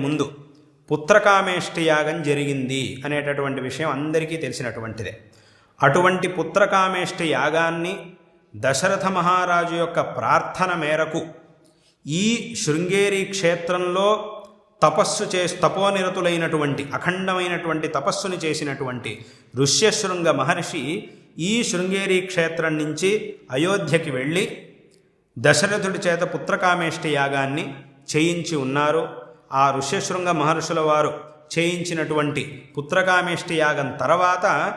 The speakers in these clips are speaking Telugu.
ముందు పుత్రకామేష్టి యాగం జరిగింది అనేటటువంటి విషయం అందరికీ తెలిసినటువంటిదే. అటువంటి పుత్రకామేష్టి యాగాన్ని దశరథ మహారాజు యొక్క ప్రార్థన మేరకు ఈ శృంగేరి క్షేత్రంలో తపోనిరతులైనటువంటి అఖండమైనటువంటి తపస్సుని చేసినటువంటి ఋష్యశృంగ మహర్షి ఈ శృంగేరి క్షేత్రం నుంచి అయోధ్యకి వెళ్ళి దశరథుడి చేత పుత్రకామేష్టి యాగాన్ని చేయించి ఉన్నారు. ఆ ఋష్యశృంగ మహర్షుల వారు చేయించినటువంటి పుత్రకామేష్టి యాగం తర్వాత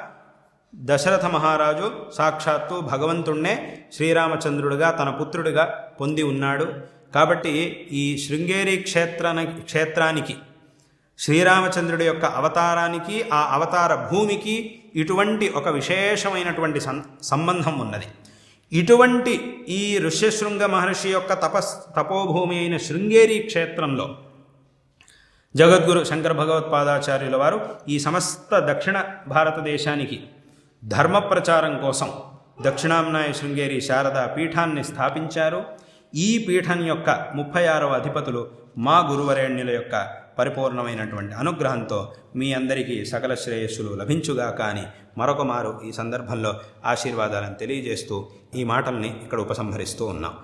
దశరథ మహారాజు సాక్షాత్తు భగవంతుణ్ణే శ్రీరామచంద్రుడిగా తన పుత్రుడిగా పొంది ఉన్నాడు. కాబట్టి ఈ శృంగేరి క్షేత్రానికి శ్రీరామచంద్రుడి యొక్క అవతారానికి ఆ అవతార భూమికి ఇటువంటి ఒక విశేషమైనటువంటి సంబంధం ఉన్నది. ఇటువంటి ఈ ఋష్యశృంగ మహర్షి యొక్క తపోభూమి అయిన శృంగేరి క్షేత్రంలో జగద్గురు శంకర భగవత్పాదాచార్యుల వారు ఈ సమస్త దక్షిణ భారతదేశానికి ధర్మ ప్రచారం కోసం దక్షిణాంనాయ శృంగేరి శారదా పీఠాన్ని స్థాపించారు. ఈ పీఠం యొక్క 36వ అధిపతులు మా గురువరేణ్యుల యొక్క పరిపూర్ణమైనటువంటి అనుగ్రహంతో మీ అందరికీ సకల శ్రేయస్సులు లభించుగా. కానీ మరొక మారు ఈ సందర్భంలో ఆశీర్వాదాలను తెలియజేస్తూ ఈ మాటల్ని ఇక్కడ ఉపసంహరిస్తూ ఉన్నాం.